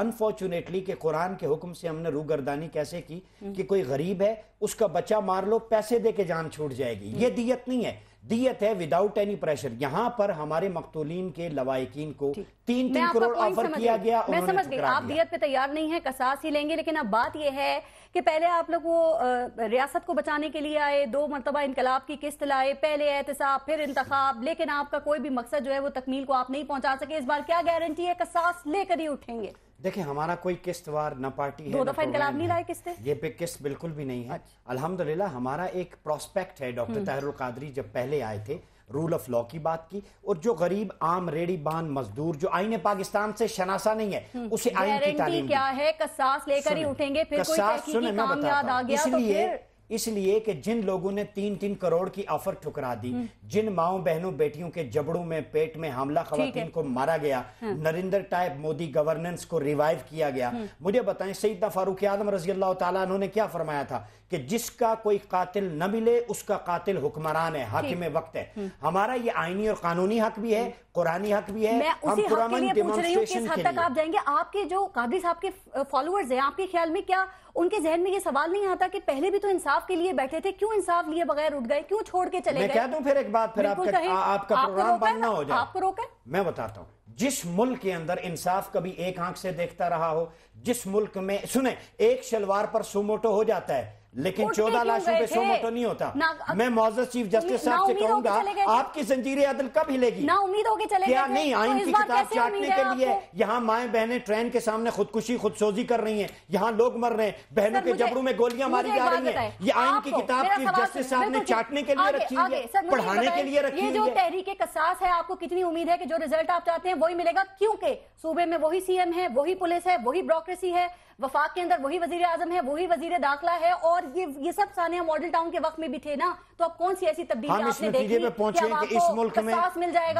Unfortunately کہ قرآن کے حکم سے ہم نے روگردانی کیسے کی کہ کوئی غریب ہے اس کا بچہ مار لو پیسے دے کے جان چھوٹ جائے گی. یہ دیت نہیں ہے, دیت ہے وداؤٹ اینی پریشر. یہاں پر ہمارے مقتولین کے لوائقین کو 3 کروڑ آفر کیا گیا. میں سمجھ گئی آپ دیت پہ تیار نہیں ہیں, قصاص ہی لیں گے, لیکن اب بات یہ ہے کہ پہلے آپ لوگ وہ ریاست کو بچانے کے لیے آئے, 2 مرتبہ انقلاب کی قسط لائے, پہلے احتساب پھر انتخاب, لیکن آپ کا کوئی بھی مقصد جو ہے وہ تکمیل کو آپ نہیں پہنچا سکے. اس بار کیا گارنٹی ہے قصاص لے کر ہی اٹھیں گے؟ دیکھیں ہمارا کوئی قسط وار نہ پارٹی ہے, 2 دفعہ انقلاب نہیں لائے قسطیں, یہ پہ قسط بالکل بھی نہیں ہے. الحمدللہ ہمارا ایک پروسپیکٹ ہے. ڈاکٹر طاہر القادری جب پہلے آئے تھے رول آف لا کی بات کی, اور جو غریب عام ریڑی بان مزدور جو آئین پاکستان سے شناسا نہیں ہے اسے آئین کی تعلیم کیا ہے, قصاص لے کر ہی اٹھیں گے. پھر کوئی تحقیقی کام یاد آ گیا تو پھر اس لیے کہ جن لوگوں نے 3 کروڑ کی آفر ٹھکرا دی, جن ماؤں بہنوں بیٹیوں کے جبڑوں میں پیٹ میں حاملہ خواتین کو مارا گیا, نریندر ٹائپ مودی گورننس کو ریوائیو کیا گیا. مجھے بتائیں سیدنا فاروق اعظم رضی اللہ تعالیٰ عنہ نے کیا فرمایا تھا کہ جس کا کوئی قاتل نہ ملے اس کا قاتل حکمران ہے, حاکم وقت ہے. ہمارا یہ آئینی اور قانونی حق بھی ہے, قرآنی حق بھی ہے. میں اسی حق کے لیے پوچھ رہی ہوں کس حد تک آپ جائیں گے. آپ کے جو قادری صاحب کے فالوورز ہیں, آپ کے خیال میں کیا ان کے ذہن میں یہ سوال نہیں آتا کہ پہلے بھی تو انصاف کے لیے بیٹھے تھے, کیوں انصاف لیے بغیر اٹھ گئے, کیوں چھوڑ کے چلے گئے؟ میں کہہ دوں پھر ایک بات, پھر آپ کا پروگرام بند نہ ہو جائے. آپ کو روکا؟ میں بتاتا ہوں, جس ملک کے اندر انصاف کبھی ایک آنکھ سے دیکھتا رہا ہو, جس ملک میں سنیں ایک شلوار پر سوموٹو ہو جاتا ہے لیکن 14 لاشوں پہ سوموٹو نہیں ہوتا. میں معزز چیف جسٹس صاحب سے کہوں گا آپ کی زنجیر عدل کب ہلے گی؟ نا امید ہو کے چلے گئے. کیا نہیں آئین کی کتاب چاٹنے کے لیے یہاں مائیں بہنیں ٹرین کے سامنے خودکشی خودسوزی کر رہی ہیں, یہاں لوگ مر رہے ہیں, بہنوں کے جبڑوں میں گولیاں ماری جا رہی ہیں. یہ آئین کی کتاب چیف جسٹس صاحب نے چاٹنے کے لیے رکھی ہے, پڑھانے کے لیے رکھی ہے. یہ جو تحریک قصاص ہے آپ کو کتنی امید ہے کہ جو رزلٹ آپ چاہتے ہیں وہی ملے گا؟ کیونکہ صوبے میں وہی سی ایم ہے, وہی پولیس ہے, وہی بیوروکریسی ہے, وفاق کے اندر وہی وزیر اعظم ہے, وہی وزیر داخلہ ہے, اور یہ سب ثانیہ ماڈل ٹاؤن کے وقت میں بھی تھے نا. تو اب کون سی ایسی تبدیلی آپ نے دیکھی کہ اس ملک میں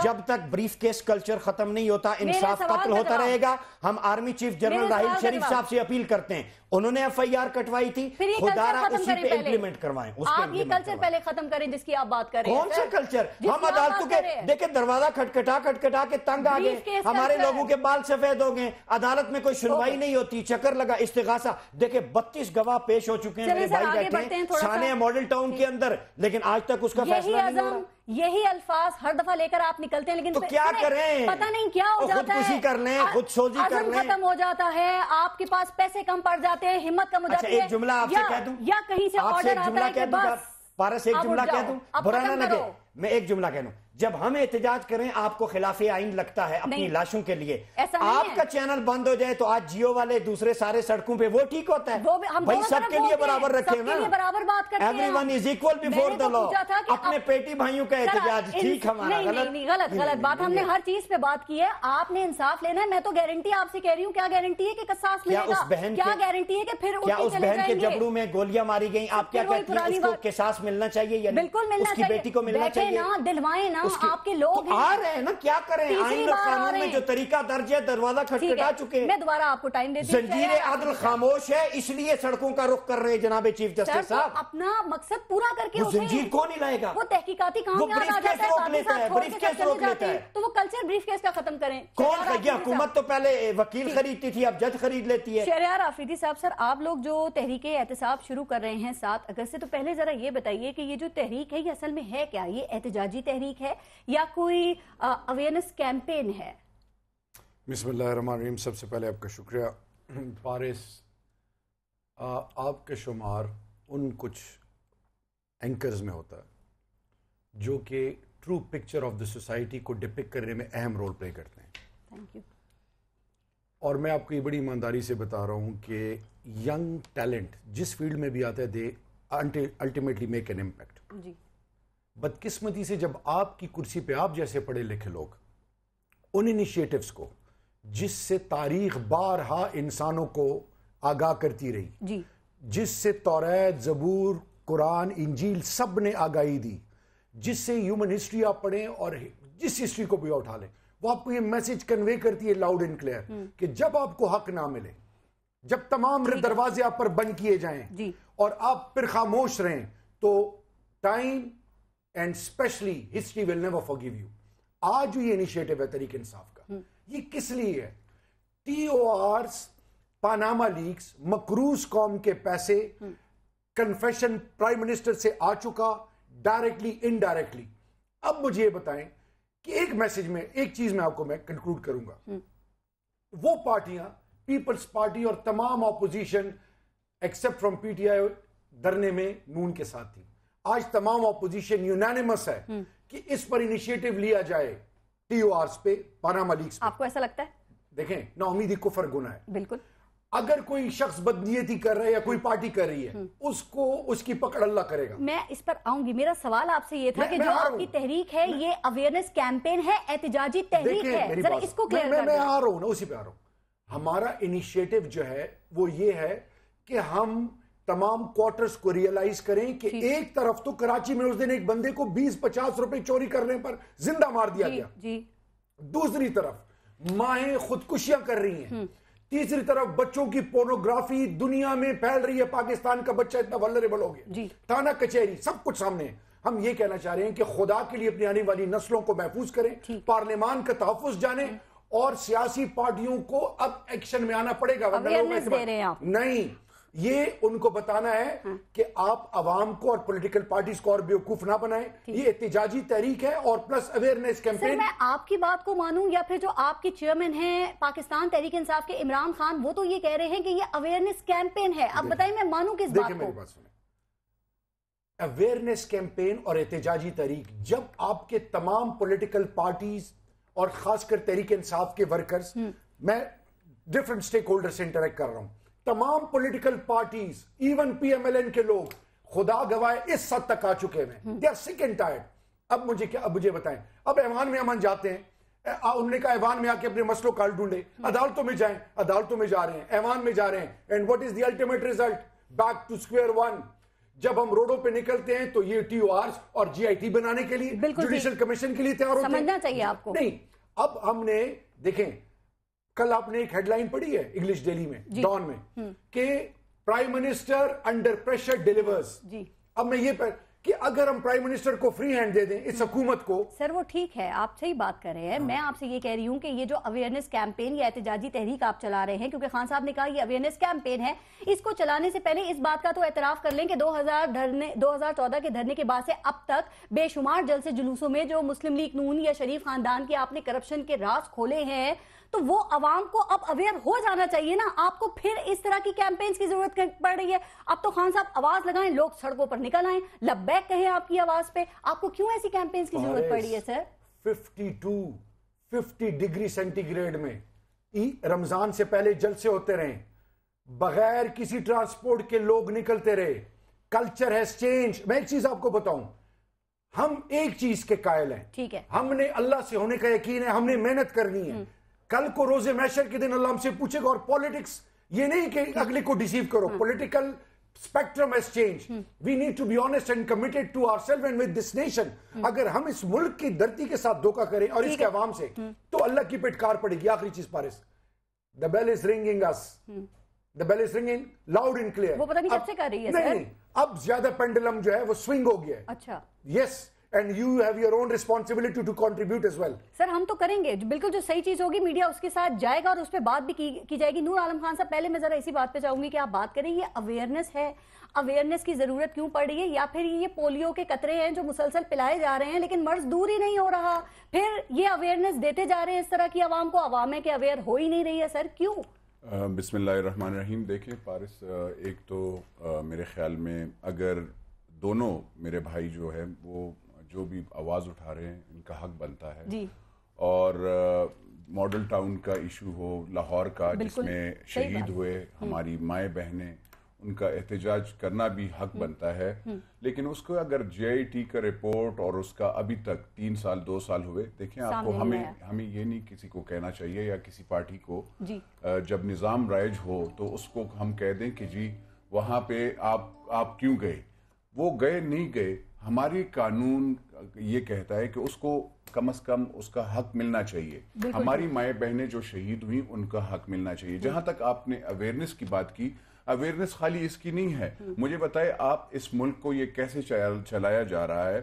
جب تک بریف کیس کلچر ختم نہیں ہوتا انصاف قتل ہوتا رہے گا. ہم army chief general Raheel Sharif صاحب سے اپیل کرتے ہیں, انہوں نے FIR کٹوائی تھی, خدا را اسی پہ امپلیمنٹ کروائیں. آپ یہ کلچر پہلے ختم کریں جس کی آپ بات کر رہے ہیں. کون سا کلچر؟ ہم عدالتوں کے دیکھیں دروازہ کھٹکھٹا کے تنگ آ گئے, ہمارے لوگوں کے بال سفید ہو گئے, عدالت میں کوئی سنوائی نہیں ہوتی, چکر لگا, استغاثہ. دیکھیں 32 گواہ پیش ہو چکے ہیں, میرے بھائی بیٹھے ہیں ثانیہ ماڈل ٹاؤن کے اندر, لیکن آج تک اس کا فیصلہ نہیں ہوا. یہی الفاظ ہر دفعہ لے کر آپ نکلتے ہیں, لیکن تو کیا کریں؟ پتہ نہیں کیا ہو جاتا ہے, خودکشی کر لیں, خود سوزی کر لیں, ختم ہو جاتا ہے, آپ کے پاس پیسے کم پڑ جاتے ہیں, ہمت کم ہو جاتی ہے. ایک جملہ آپ سے کہہ دوں, یا کہیں سے آرڈر آتا ہے کہ بس پارس ایک جملہ کہہ دوں, برا نہ لگے, میں ایک جملہ کہہ دوں. جب ہم احتجاج کریں آپ کو خلاف آئین لگتا ہے اپنی لاشوں کے لیے, آپ کا چینل بند ہو جائے تو آج جیو والے دوسرے سارے سڑکوں پہ, وہ ٹھیک ہوتا ہے؟ بھائی سب کے لیے برابر رکھیں نا, everyone is equal before the law. اپنے پیٹی بھائیوں کا احتجاج ٹھیک, ہمارا غلط بات. ہم نے ہر چیز پہ بات کی ہے, آپ نے انصاف لینا ہے. میں تو گارنٹی آپ سے کہہ رہی ہوں, کیا گارنٹی ہے کہ قصاص ملے گا؟ کیا گارنٹی ہے کہ پھر اس بہن کے جبڑوں میں گولیاں ماری گئیں, آپ کیا کہتی ہیں اس کو قصاص ملنا چاہیے یا بالکل ملنا چاہیے؟ بیٹی کو ملنا چاہیے. دلوائیں نا, آپ کے لوگ آ رہے ہیں نا, کیا کریں؟ آئین اور قانون میں جو طریقہ درج ہے, دروازہ کھٹکھٹا چکے ہیں. میں دوبارہ آپ کو ٹائم دیتی ہوں. زنجیر عدل خاموش ہے, اس لیے سڑکوں کا رخ کر رہے ہیں جناب چیف جسٹس صاحب. اپنا مقصد پورا کر کے وہ زنجیر کون ہی لائے گا؟ وہ تحقیقاتی کام یاد آ جاتا ہے, بریف کیس روک لیتا ہے. تو وہ کلچر بریف کیس کا ختم کریں. کون یہ حکومت تو پہلے وکیل خریدتی تھی, اب جج خرید لیتی ہے. شہریار آفریدی صاحب, سر آپ لوگ جو تحریک احتساب شروع کر رہے ہیں 7 اگست سے, تو پہلے ذرا یہ بتائیے کہ یہ جو تحریک ہے یہ اصل میں ہے کیا؟ یہ احتجاجی تحریک ہے یا کوئی اویئرنیس کیمپین ہے؟ بسم اللہ الرحمن الرحیم. سب سے پہلے آپ کا شکریہ. پارس, آپ کا شمار ان کچھ اینکرز میں ہوتا ہے جو کہ true picture of the society کو ڈپک کرنے میں اہم رول پلے کرتے ہیں. Thank you. اور میں آپ کو یہ بڑی ایمانداری سے بتا رہا ہوں کہ ینگ ٹیلنٹ جس فیلڈ میں بھی آتا ہے, دے الٹیمیٹلی میک این امپیکٹ. جی. بدقسمتی سے جب آپ کی کرسی پہ آپ جیسے پڑھے لکھے لوگ ان انیشیٹوز کو, جس سے تاریخ بارہا انسانوں کو آگاہ کرتی رہی, جی, جس سے توریت, زبور, قرآن, انجیل سب نے آگاہی دی, جس سے ہیومن ہسٹری آپ پڑھیں اور جس ہسٹری کو بھی اٹھا لیں, وہ آپ کو یہ میسج کنوے کرتی ہے لاؤڈ اینڈ کلیئر کہ جب آپ کو حق نہ ملے, جب تمام دروازے آپ پر بند کیے جائیں اور آپ پھر خاموش رہیں, تو time and specially history will never forgive you. آج جو یہ انیشیٹو ہے تحریک انصاف کا, یہ کس لیے ہے؟ TORs, پاناما لیکس, مقروض قوم کے پیسے, کنفیشن پرائم منسٹر سے آ چکا, ڈائریکٹلی انڈائریکٹلی. اب مجھے یہ بتائیں کہ ایک میسج میں ایک چیز میں آپ کو میں کنکلوڈ کروں گا. وہ پارٹیاں پیپلز پارٹی اور تمام اپوزیشن ایکسپٹ فرام PTI دھرنے میں نون کے ساتھ تھی. آج تمام اپوزیشن یونانیمس ہے کہ اس پر انیشیٹو لیا جائے TORs پہ, پاناما لیکس پہ. آپ کو ایسا لگتا ہے؟ دیکھیں, نا امیدی کفر گناہ ہے. بالکل. اگر کوئی شخص بدنیتی کر رہا ہے یا کوئی پارٹی کر رہی ہے, اس کو اس کی پکڑ اللہ کرے گا. میں اس پر آؤں گی. میرا سوال آپ سے یہ تھا کہ جو آپ کی تحریک ہے یہ اویئرنس کیمپین ہے, احتجاجی تحریک ہے, ذرا اس کو کلیئر کر دیں. میں آ رہا ہوں نا, اسی پہ آ رہا ہوں. ہمارا انیشیٹو جو ہے وہ یہ ہے کہ ہم تمام کوارٹرز کو ریئلائز کریں کہ ایک طرف تو کراچی میں اس دن ایک بندے کو 20-50 روپے چوری کرنے پر زندہ مار دیا گیا, دوسری طرف مائیں خودکشیاں کر رہی ہیں, تیسری طرف بچوں کی پورنوگرافی دنیا میں پھیل رہی ہے. پاکستان کا بچہ اتنا ولنریبل ہو گیا, تھانہ کچہری سب کچھ سامنے ہے. ہم یہ کہنا چاہ رہے ہیں کہ خدا کے لیے اپنی آنے والی نسلوں کو محفوظ کریں, پارلیمان کا تحفظ جانیں, اور سیاسی پارٹیوں کو اب ایکشن میں آنا پڑے گا. نہیں, یہ ان کو بتانا ہے کہ آپ عوام کو اور پولیٹیکل پارٹیز کو اور بیوقوف نہ بنائیں. یہ احتجاجی تحریک ہے اور پلس اویئرنیس کیمپین. میں آپ کی بات کو مانوں یا پھر جو آپ کے چیئرمین ہیں پاکستان تحریک انصاف کے عمران خان, وہ تو یہ کہہ رہے ہیں کہ یہ اویئرنیس کیمپین ہے. اب بتائیں میں مانوں کس بات کو؟ اویئرنیس کیمپین اور احتجاجی تحریک, جب آپ کے تمام پولیٹیکل پارٹیز اور خاص کر تحریک انصاف کے ورکرز, میں ڈیفرنٹ سٹیک ہولڈر سے انٹریکٹ کر رہا ہوں, تمام پولیٹیکل پارٹیز ایون PMLN کے لوگ خدا گواہ اس حد تک آ چکے ہیں. they are sick and tired. اب مجھے بتائیں, اب ایوان میں امن جاتے ہیں, انہوں نے کہا ایوان میں آ کے اپنے مسئلوں کا حل ڈھونڈے, عدالتوں میں جائیں, عدالتوں میں جا رہے ہیں, ایوان میں جا رہے ہیں, and what is the ultimate result? Back two square one. جب ہم روڈوں پہ نکلتے ہیں تو یہ TORs اور GIT بنانے کے لیے, جوڈیشل کمیشن کے لیے تیار ہوتے ہیں. سمجھنا چاہیے آپ کو. نہیں, اب ہم نے دیکھیں, کل آپ نے ایک ہیڈ لائن پڑھی ہے انگلش ڈیلی میں, ڈان میں, کہ prime minister under pressure delivers. اب میں یہ کہ اگر ہم پرائم منسٹر کو فری ہینڈ دے دیں اس حکومت کو. سر وہ ٹھیک ہے, آپ صحیح بات کر رہے ہیں. میں آپ سے یہ کہہ رہی ہوں کہ یہ جو اویئرنیس کیمپین یا احتجاجی تحریک آپ چلا رہے ہیں, کیونکہ خان صاحب نے کہا یہ اویئرنیس کیمپین ہے, اس کو چلانے سے پہلے اس بات کا تو اعتراف کر لیں کہ 2014 کے دھرنے کے بعد سے اب تک بے شمار جلسے جلوسوں میں جو مسلم لیگ نون یا شریف خاندان کے آپ نے کرپشن کے راز کھولے ہیں, تو وہ عوام کو اب اویئر ہو جانا چاہیے نا. آپ کو پھر اس طرح کی کیمپینز کی ضرورت پڑ رہی ہے. اب تو خان صاحب آواز لگائیں, لوگ سڑکوں پر نکل آئیں, لبیک کہیں آپ کی آواز پہ. آپ کو کیوں ایسی کیمپینز کی ضرورت پڑ رہی ہے سر؟ 50 ڈگری سینٹی گریڈ میں رمضان سے پہلے جلسے ہوتے رہے, بغیر کسی ٹرانسپورٹ کے لوگ نکلتے رہے. Culture has change. میں ایک چیز آپ کو بتاؤں, ہم ایک چیز کے قائل ہیں, ٹھیک ہے, ہم نے اللہ سے ہونے کا یقین ہے, ہم نے محنت کرنی ہے. کل کو روز محشر کے دن اللہ ہم سے پوچھے گا. اور پولیٹکس یہ نہیں کہ اگلے کو ڈیسیو کرو, political spectrum has changed. We need to be honest and committed to ourselves and with this nation. اگر ہم اس ملک کی دھرتی کے ساتھ دھوکہ کریں اور اس کے عوام سے, تو اللہ کی پٹکار پڑے گی. آخری چیز پارس, the bell is ringing us. The bell is ringing loud and clear. وہ پتہ نہیں کب سے کر رہی ہے سر. نہیں, اب زیادہ پینڈلم جو ہے وہ سوئنگ ہو گیا ہے. اچھا, yes, and you have your own responsibility to contribute as well. سر ہم تو کریں گے بالکل, جو صحیح چیز ہوگی میڈیا اس کے ساتھ جائے گا اور اس پہ بات بھی کی جائے گی. نور عالم خان صاحب, پہلے میں ذرا اسی بات پہ چاہوں گی کہ آپ بات کریں, یہ اویئرنیس ہے, اویئرنیس کی ضرورت کیوں پڑ رہی ہے, یا پھر یہ پولیو کے قطرے ہیں جو مسلسل پلائے جا رہے ہیں لیکن مرض دور ہی نہیں ہو رہا, پھر یہ اویئرنیس دیتے جا رہے ہیں اس طرح کی عوام کو, عوام ہے کہ اویئر ہو ہی نہیں رہی ہے سر, کیوں؟ بسم اللہ الرحمن الرحیم. دیکھیں پارس, ایک تو میرے خیال میں اگر دونوں میرے بھائی جو ہے وہ جو بھی آواز اٹھا رہے ہیں ان کا حق بنتا ہے جی. اور ماڈل ٹاؤن کا ایشو ہو, لاہور کا جس میں شہید ہوئے ہماری مائیں بہنیں, ان کا احتجاج کرنا بھی حق بنتا ہے. لیکن اس کو اگر GIT کا رپورٹ اور اس کا ابھی تک 3 سال 2 سال ہوئے, دیکھیں آپ کو ہمیں یہ نہیں کسی کو کہنا چاہیے یا کسی پارٹی کو, جب نظام رائج ہو تو اس کو ہم کہہ دیں کہ جی وہاں پہ آپ کیوں گئے. وہ گئے نہیں گئے, ہماری قانون یہ کہتا ہے کہ اس کو کم از کم اس کا حق ملنا چاہیے. ہماری مائیں بہنیں جو شہید ہوئیں ان کا حق ملنا چاہیے. جہاں تک آپ نے اویئرنیس کی بات کی, اویئرنیس خالی اس کی نہیں ہے. مجھے بتائے آپ اس ملک کو یہ کیسے چلایا جا رہا ہے.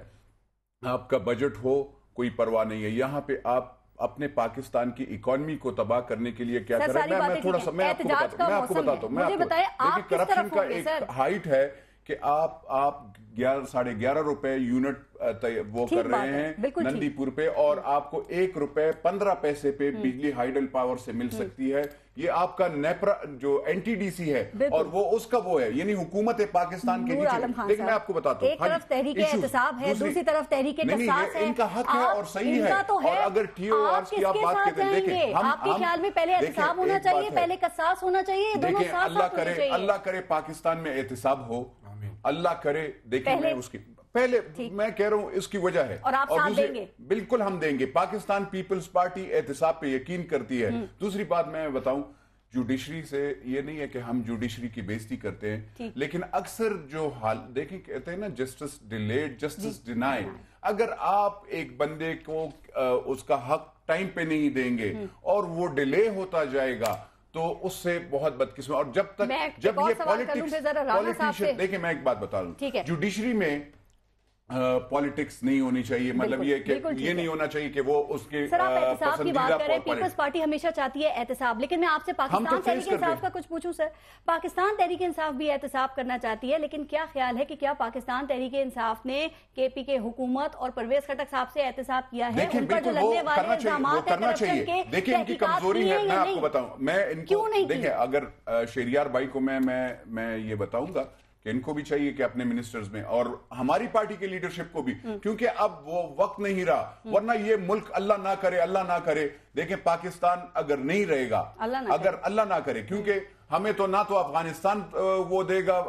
آپ کا بجٹ ہو کوئی پرواہ نہیں ہے, یہاں پہ آپ اپنے پاکستان کی اکانومی کو تباہ کرنے کے لیے کیا کر رہے ہیں. میں تھوڑا سا میں آپ کو بتاتا ہوں. دیکھیں کرپشن کا ایک ہائٹ ہے کہ آپ 11.5 روپے یونٹ وہ کر رہے ہیں نندی پور پہ, اور آپ کو 1 روپے 15 پیسے پہ بجلی ہائیڈل پاور سے مل سکتی ہے. یہ آپ کا نیپرا جو این ٹی ڈی سی ہے اور وہ اس کا وہ ہے, یعنی حکومت پاکستان کے نیچے. لیکن میں آپ کو بتاتا ہوں, ایک طرف تحریک احتساب ہے, دوسری طرف تحریک قصاص ہے. ان کا حق ہے اور صحیح ہے. اور اگر ٹی او آرز کی آپ بات کرتے ہیں, دیکھیں آپ کے خیال میں پہلے احتساب ہونا چاہیے, پہلے قصاص ہونا چاہیے, دونوں ساتھ ساتھ ہونے چاہیے. اللہ کرے پاکستان میں احتساب ہو, اللہ کرے. دیکھیں میں اس کی پہلے میں کہہ رہا ہوں اس کی وجہ ہے, اور آپ ساتھ دیں گے. بالکل ہم دیں گے. پاکستان پیپلز پارٹی احتساب پہ یقین کرتی ہے. دوسری بات میں بتاؤں, جوڈیشری سے یہ نہیں ہے کہ ہم جوڈیشری کی بےزتی کرتے ہیں, لیکن اکثر جو حال دیکھیں کہتے ہیں نا جسٹس ڈیلیڈ جسٹس ڈینائڈ. اگر آپ ایک بندے کو اس کا حق ٹائم پہ نہیں دیں گے اور وہ ڈیلے ہوتا جائے گا تو اس سے بہت بدقسمت. اور جب یہ پالیٹیشن, دیکھیں میں ایک بات بتا رہا ہوں, جوڈیشری میں پالیٹکس نہیں ہونی چاہیے. مطلب یہ کہ یہ نہیں ہونا چاہیے کہ وہ اس کے احتساب کی بات کریں. پیپلز پارٹی ہمیشہ چاہتی ہے احتساب, لیکن میں آپ سے پاکستان تحریک انصاف کا کچھ پوچھوں. سر, پاکستان تحریک انصاف بھی احتساب کرنا چاہتی ہے, لیکن کیا خیال ہے کہ کیا پاکستان تحریک انصاف نے کے پی کے حکومت اور پرویز خٹک صاحب سے احتساب کیا ہے؟ ان پر جو لگنے والے الزامات ہیں کرپشن کے, دیکھیں ان کی کمزوری ہے. میں آپ کو بتاؤں, میں ان کو دیکھیں اگر شہریار بھائی کو میں یہ بتاؤں گا کہ ان کو بھی چاہیے کہ اپنے منسٹرز میں, اور ہماری پارٹی کے لیڈرشپ کو بھی, کیونکہ اب وہ وقت نہیں رہا, ورنہ یہ ملک اللہ نہ کرے. دیکھیں پاکستان اگر نہیں رہے گا, اگر اللہ نہ کرے, کیونکہ ہمیں تو نہ تو افغانستان وہ دے گا,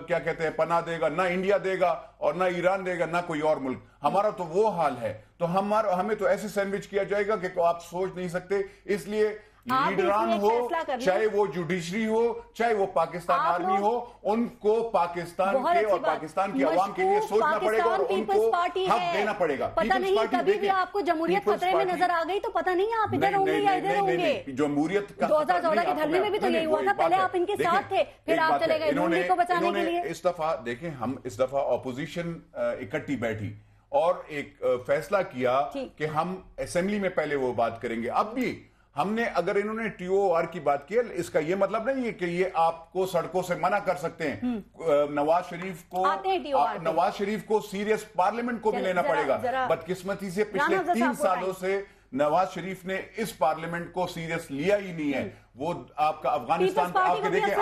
کیا کہتے ہیں, پناہ دے گا, نہ انڈیا دے گا اور نہ ایران دے گا, نہ کوئی اور ملک. ہمارا تو وہ حال ہے. تو ہمیں تو ایسے سینڈوچ کیا جائے گا کہ آپ سوچ نہیں سکتے. اس لیے لیڈران ہو, چاہے وہ جوڈیشری ہو, چاہے وہ پاکستان آرمی ہو, ان کو پاکستان کے اور پاکستان کی عوام کے لیے سوچنا پڑے گا اور ان کو حق دینا پڑے گا. پتہ نہیں کبھی بھی آپ کو جمہوریت خطرے میں نظر آ گئی تو پتہ نہیں آپ ادھر ہوں گے یا ادھر ہوں گے. جمہوریت 2014 کے دھرنے میں بھی تو یہی ہوا تھا, پہلے آپ ان کے ساتھ تھے, پھر آپ چلے گئے ملک کو بچانے کے لیے. اس دفعہ دیکھیں, ہم اس دفعہ اپوزیشن اکٹھی بیٹھی اور ایک فیصلہ کیا کہ ہم اسمبلی میں پہلے وہ بات کریں گے. اب بھی ہم نے, اگر انہوں نے ٹی او آر کی بات کی, اس کا یہ مطلب نہیں ہے کہ یہ آپ کو سڑکوں سے منع کر سکتے ہیں. نواز شریف کو سیریس پارلیمنٹ کو بھی لینا پڑے گا. بدقسمتی سے پچھلے 3 سالوں سے نواز شریف نے اس پارلیمنٹ کو سیریس لیا ہی نہیں ہے. وہ آپ کا افغانستان, آپ کے دیکھیں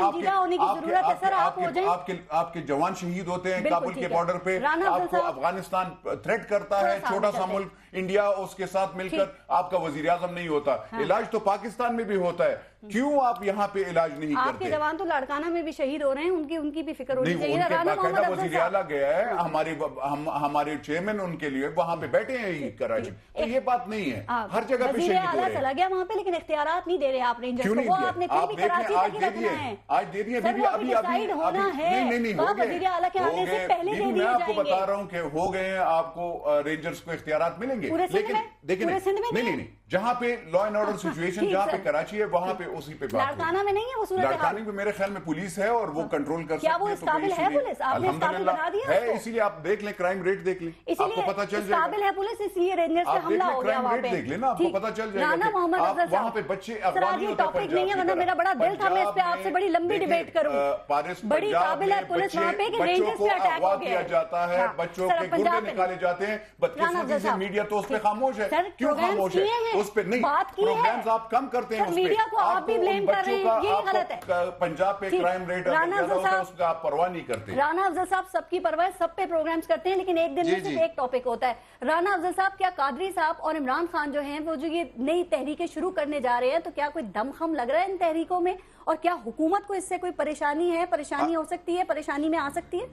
آپ کے جوان شہید ہوتے ہیں کابل کے بارڈر پہ, آپ کو افغانستان تھریٹ کرتا ہے, چھوٹا سا ملک انڈیا اس کے ساتھ مل کر, آپ کا وزیر اعظم نہیں ہوتا. علاج تو پاکستان میں بھی ہوتا ہے, کیوں آپ یہاں پہ علاج نہیں کرتے؟ آپ کے جوان تو لاڑکانہ میں بھی شہید ہو رہے ہیں, ان کی بھی فکر ہونی چاہیے. باقاعدہ وزیر اعلیٰ گیا ہے, ہمارے چیئرمین ان کے لیے وہاں پہ بیٹھے ہیں کراچی. تو یہ بات نہیں ہے, ہر جگہ پہ شہید ہو رہے ہیں. چلا گیا وہاں پہ, لیکن اختیارات نہیں دے رہے آپ رینجرز کو. وہ آپ نے پھر بھی کراچی تک ہی رکھنا ہے. آج دے دیے, ابھی ہونا ہے. نہیں ہو گئے. میں آپ کو بتا رہا ہوں کہ ہو گئے ہیں, آپ کو رینجرز کو اختیارات ملیں گے. لیکن دیکھیں نہیں, جہاں پہ لا اینڈ آرڈر سچویشن جہاں پہ کراچی ہے وہاں پہ اسی پہ بات. لاڑکانہ میں نہیں ہے وہ صورت حال. لاڑکانہ میں میرے خیال میں پولیس ہے اور وہ کنٹرول کر سکتے ہیں. کیا وہ اس قابل ہے پولیس؟ آپ نے اس قابل بنا دیا ہے, اسی لیے آپ دیکھ لیں, کرائم ریٹ دیکھ لیں, آپ کو پتہ چل جائے گا. قابل ہے پولیس, اس لیے رینجرز پہ حملہ ہو گیا وہاں پہ. دیکھ لیں نا, آپ کو پتہ چل جائے گا کہ وہاں پہ بچے افغانی ہوتے ہیں. ٹاپک نہیں ہے, ورنہ میرا بڑا دل تھا میں اس پہ آپ سے بڑی لمبی ڈیبیٹ کروں. بڑی قابل ہے پولیس وہاں پہ کہ رینجرز پہ اٹیک ہو گیا جاتا ہے, بچوں کے گردے نکالے جاتے ہیں. بدقسمتی سے میڈیا تو اس پہ خاموش ہے. کیوں خاموش ہے اس پہ؟ نہیں, پروگرامز آپ کم کرتے ہیں اس پہ. میڈیا کو آپ بھی بلیم کر رہے ہیں, یہ غلط ہے. پنجاب پہ کرائم ریٹ زیادہ ہوتا ہے, اس کا آپ پرواہ نہیں کرتے. رانا افضل صاحب سب کی پرواہ, سب پہ پروگرامز کرتے ہیں, لیکن ایک دن میں صرف ایک ٹاپک ہوتا ہے. رانا افضل صاحب, کیا قادری صاحب اور عمران خان جو ہیں وہ جو یہ نئی تحریکیں شروع کرنے جا رہے ہیں, تو کیا کوئی دم خم لگ رہا ہے ان تحریکوں میں, اور کیا حکومت کو اس سے کوئی پریشانی ہے, پریشانی ہو سکتی ہے, پریشانی میں آ سکتی ہے؟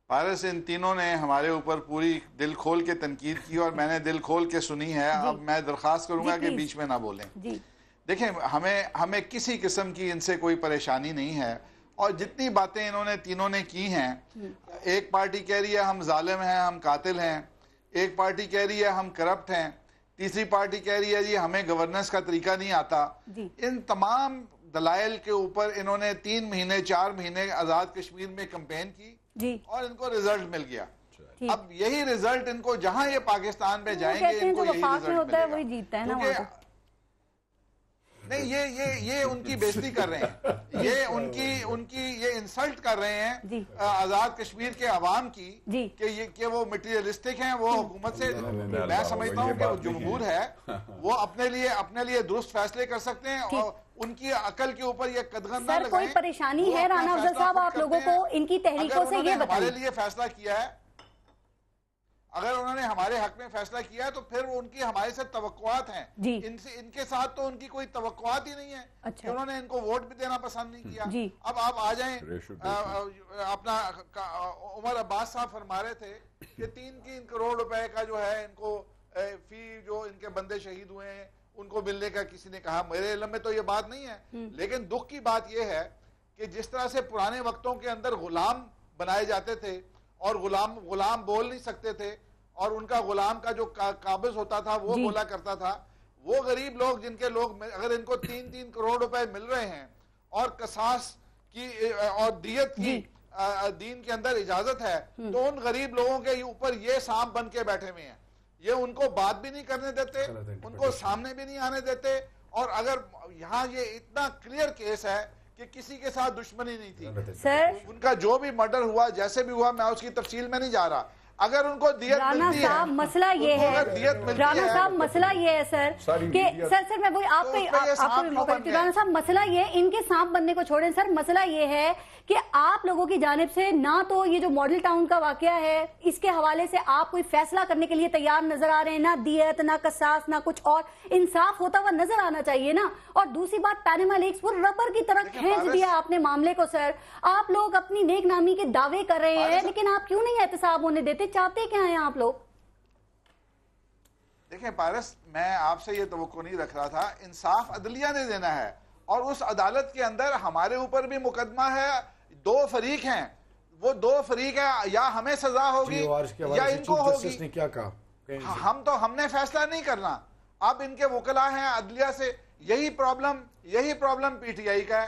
پارس, ان تینوں نے ہمارے اوپر پوری دل کھول کے تنقید کی اور میں نے دل کھول کے سنی ہے. اب میں درخواست کروں گا کہ بیچ میں نہ بولیں. دیکھیں, ہمیں کسی قسم کی ان سے کوئی پریشانی نہیں ہے, اور جتنی باتیں انہوں نے تینوں نے کی ہیں, ایک پارٹی کہہ رہی ہے ہم ظالم ہیں, ہم قاتل ہیں, ایک پارٹی کہہ رہی ہے ہم کرپٹ ہیں, تیسری پارٹی کہہ رہی ہے جی ہمیں گورننس کا طریقہ نہیں آتا. ان تمام دلائل کے اوپر انہوں نے 3 مہینے 4 مہینے آزاد کشمیر میں کمپین کی, اور ان کو رزلٹ مل گیا. اب یہی رزلٹ ان کو جہاں یہ پاکستان میں جائیں گے ان کو یہی رزلٹ ملے گا. نہیں یہ ان کی بےزتی کر رہے ہیں, یہ ان کی یہ انسلٹ کر رہے ہیں آزاد کشمیر کے عوام کی کہ وہ مٹیریلسٹک ہیں, وہ حکومت سے. میں سمجھتا ہوں کہ وہ جمہور ہے, وہ اپنے لیے درست فیصلے کر سکتے ہیں اور ان کی عقل کے اوپر یہ قدغن نہ لگائیں. کوئی پریشانی ہے رانا افضل صاحب آپ لوگوں کو ان کی تحریکوں سے؟ یہ بتائیں. ہمارے لیے فیصلہ کیا ہے, اگر انہوں نے ہمارے حق میں فیصلہ کیا ہے تو پھر ان کی ہمارے سے توقعات ہیں. ان کے ساتھ تو ان کی کوئی توقعات ہی نہیں ہے کہ انہوں نے ان کو ووٹ بھی دینا پسند نہیں کیا. اب آپ آ جائیں, اپنا عمر عباس صاحب فرما رہے تھے کہ 3 کروڑ روپے کا جو ہے ان کو فی جو ان کے بندے شہید ہوئے ہیں ان کو ملنے کا کسی نے کہا. میرے علم میں تو یہ بات نہیں ہے, لیکن دکھ کی بات یہ ہے کہ جس طرح سے پرانے وقتوں کے اندر غلام بنائے جاتے تھے اور غلام بول نہیں سکتے تھے اور ان کا غلام کا جو قابض ہوتا تھا وہ بولا کرتا تھا, وہ غریب لوگ جن کے لوگ اگر ان کو 3 کروڑ روپے مل رہے ہیں اور قصاص کی اور دیت کی دین کے اندر اجازت ہے تو ان غریب لوگوں کے اوپر یہ سانپ بن کے بیٹھے ہوئے ہیں. یہ ان کو بات بھی نہیں کرنے دیتے, ان کو سامنے بھی نہیں آنے دیتے. اور اگر یہاں یہ اتنا کلیئر کیس ہے کہ کسی کے ساتھ دشمنی نہیں تھی, ان کا جو بھی مرڈر ہوا جیسے بھی ہوا, میں اس کی تفصیل میں نہیں جا رہا. اگر ان کو دیت ملتی ہے, مسئلہ یہ ہے رانا صاحب, مسئلہ یہ ہے سر کہ سر میں وہی آپ کو بھی موقع دیتی ہوں. رانا صاحب مسئلہ یہ, ان کے سانپ بننے کو چھوڑیں سر, مسئلہ یہ ہے کہ آپ لوگوں کی جانب سے نہ تو یہ جو ماڈل ٹاؤن کا واقعہ ہے اس کے حوالے سے آپ کوئی فیصلہ کرنے کے لیے تیار نظر آ رہے ہیں, نہ دیت نہ قصاص نہ کچھ اور. انصاف ہوتا ہوا نظر آنا چاہیے نا. اور دوسری بات, پینما لیکس وہ ربر کی طرح کھینچ دیا آپ نے معاملے کو. سر آپ لوگ اپنی نیک نامی کے دعوے کر رہے ہیں لیکن آپ کیوں نہیں احتساب ہونے دیتے؟ چاہتے کیا ہیں آپ لوگ؟ دیکھیں پارس, میں آپ سے یہ توقع نہیں رکھ رہا تھا. انصاف عدلیہ نے دینا ہے اور اس عدالت کے اندر ہمارے اوپر بھی مقدمہ ہے. 2 فریق ہیں, وہ 2 فریق ہیں, یا ہمیں سزا ہوگی یا ان کو ہوگی. ہم نے فیصلہ نہیں کرنا. اب ان کے وکلا ہیں عدلیہ سے. یہی پرابلم پی ٹی آئی کا ہے.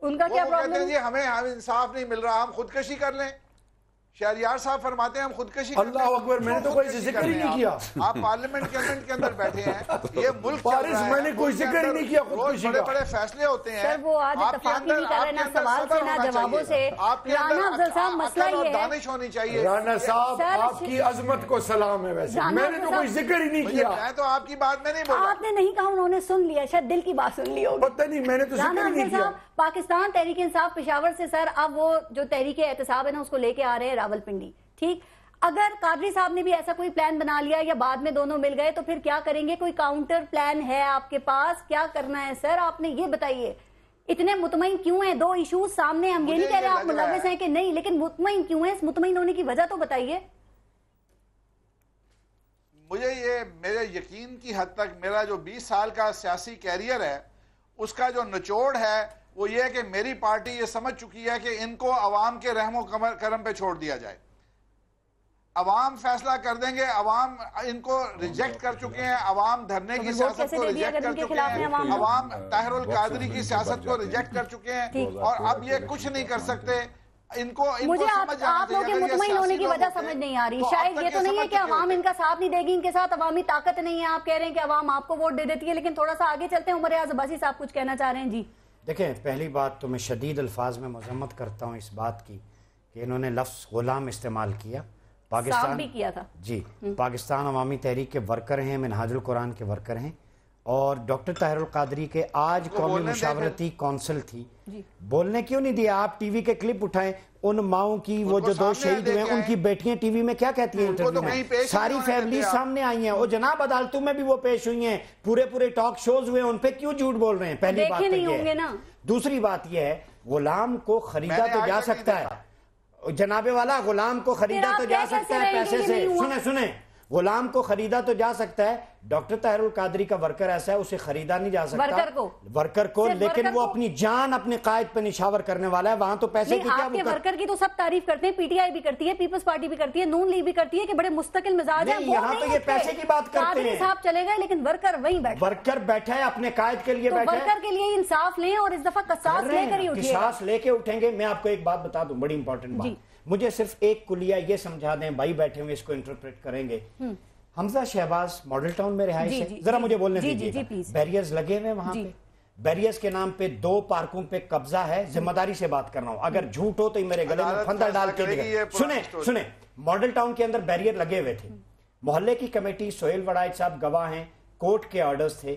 ان کا کیا پرابلم ہے؟ ہمیں انصاف نہیں مل رہا, ہم خودکشی کر لیں. شہریار صاحب فرماتے ہیں ہم خودکشی. اللہ اکبر, میں نے تو کوئی ذکر ہی نہیں کیا. آپ پارلیمنٹ کے اندر بیٹھے ہیں, یہ ملک میں نے کوئی ذکر ہی نہیں کیا خودکشی کا. بڑے بڑے فیصلے ہوتے ہیں. سر وہ آج اتفاق ہی نہیں کر رہے, نہ سوال سے نہ جوابوں سے. رانا افضل صاحب مسئلہ یہ ہے, دانش ہونی چاہیے. رانا صاحب آپ کی عظمت کو سلام ہے. ویسے میں نے تو کوئی ذکر ہی نہیں کیا. میں تو آپ کی بات میں نہیں بولا. آپ نے نہیں کہا, انہوں نے سن لیا, شاید دل کی بات سن لی ہوگی. پتہ نہیں, میں نے تو ذکر ہی نہیں کیا. پاکستان تحریک انصاف پشاور سے سر اب وہ جو تحریک احتساب ہے نا اس کو لے کے آ رہے ہیں راولپنڈی. ٹھیک, اگر قادری صاحب نے بھی ایسا کوئی پلان بنا لیا یا بعد میں دونوں مل گئے تو پھر کیا کریں گے؟ کوئی کاؤنٹر پلان ہے آپ کے پاس؟ کیا کرنا ہے سر آپ نے یہ بتائیے. اتنے مطمئن کیوں ہیں؟ 2 ایشوز سامنے, ہم یہ نہیں کہہ رہے آپ ملوث ہیں کہ نہیں, لیکن مطمئن کیوں ہیں؟ اس مطمئن ہونے کی وجہ تو بتائیے. مجھے یہ میرے یقین کی حد تک میرا جو 20 سال کا سیاسی کیریئر ہے اس کا جو نچوڑ ہے وہ یہ ہے کہ میری پارٹی یہ سمجھ چکی ہے کہ ان کو عوام کے رحم و کرم پہ چھوڑ دیا جائے. عوام فیصلہ کر دیں گے. عوام ان کو ریجیکٹ کر چکے ہیں, عوام دھرنے کی سیاست کو ریجیکٹ کر چکے ہیں, عوام طاہر القادری کی سیاست کو ریجیکٹ کر چکے ہیں, اور اب یہ کچھ نہیں کر سکتے. مجھے آپ لوگ کے مطمئن ہونے کی وجہ سمجھ نہیں آ رہی. شاید یہ تو نہیں ہے کہ عوام ان کا ساتھ نہیں دے گی, ان کے ساتھ عوامی طاقت نہیں ہے. آپ کہہ رہے ہیں کہ عوام آپ کو ووٹ دے دیتی ہے, لیکن تھوڑا سا آگے چلتے ہیں. عمر ریاض عباسی صاحب کچھ کہنا چاہ رہے ہیں. جی دیکھیں, پہلی بات تو میں شدید الفاظ میں مذمت کرتا ہوں اس بات کی کہ انہوں نے لفظ غلام استعمال کیا. پاکستان بھی کیا تھا. جی, پاکستان عوامی تحریک کے ورکر ہیں, منہاج القرآن کے ورکر ہیں, اور ڈاکٹر طاہر القادری کے آج قومی مشاورتی کونسل تھی. بولنے کیوں نہیں دیا؟ آپ ٹی وی کے کلپ اٹھائیں ان ماؤں کی, وہ جو 2 شہید ہوئے ہیں ان کی بیٹیاں ٹی وی میں کیا کہتی ہیں انٹرویو میں, ساری فیملی سامنے آئی ہیں. وہ جناب عدالتوں میں بھی وہ پیش ہوئی ہیں, پورے ٹاک شوز ہوئے, ان پہ کیوں جھوٹ بول رہے ہیں؟ پہلی بات یہ ہے. دوسری بات یہ ہے, غلام کو خریدا تو جا سکتا ہے جناب والا, غلام کو خریدا تو جا سکتا ہے پیسے سے. سنیں, غلام کو خریدا تو جا سکتا ہے. ڈاکٹر طاہر القادری کا ورکر ایسا ہے, اسے خریدا نہیں جا سکتا ورکر کو, لیکن وہ اپنی جان اپنے قائد پہ نشاور کرنے والا ہے. وہاں تو پیسے کی کیا, آپ کے ورکر کی تو سب تعریف کرتے ہیں, پی ٹی آئی بھی کرتی ہے, پیپلز پارٹی بھی کرتی ہے, نون لیگ بھی کرتی ہے کہ بڑے مستقل مزاج ہیں. یہاں تو یہ پیسے کی بات کرتے ہیں. صاحب چلے گئے لیکن ورکر وہیں بیٹھا, ورکر بیٹھا ہے اپنے قائد کے لیے بیٹھا ہے. ورکر کے لیے انصاف لیں اور اس دفعہ قصاص لے کر ہی اٹھیے. قصاص لے کے اٹھیں گے. میں آپ کو ایک بات بتا دوں, بڑی امپورٹنٹ بات. مجھے صرف ایک کلیہ یہ سمجھا دیں، بھائی بیٹھے ہوئے اس کو انٹرپریٹ کریں گے. حمزہ شہباز ماڈل ٹاؤن میں رہائش ہے، ذرا مجھے بولنے دیجیے. بیریئرز لگے ہوئے وہاں پہ، بیریئرز کے نام پہ 2 پارکوں پہ قبضہ ہے. ذمہ داری سے بات کر رہا ہوں، اگر جھوٹ ہو تو میرے گلے میں پھندا ڈال کے سنیں. ماڈل ٹاؤن کے اندر بیریئر لگے ہوئے تھے، محلے کی کمیٹی سہیل وڑائچ صاحب گواہ ہیں، کورٹ کے آرڈرز تھے.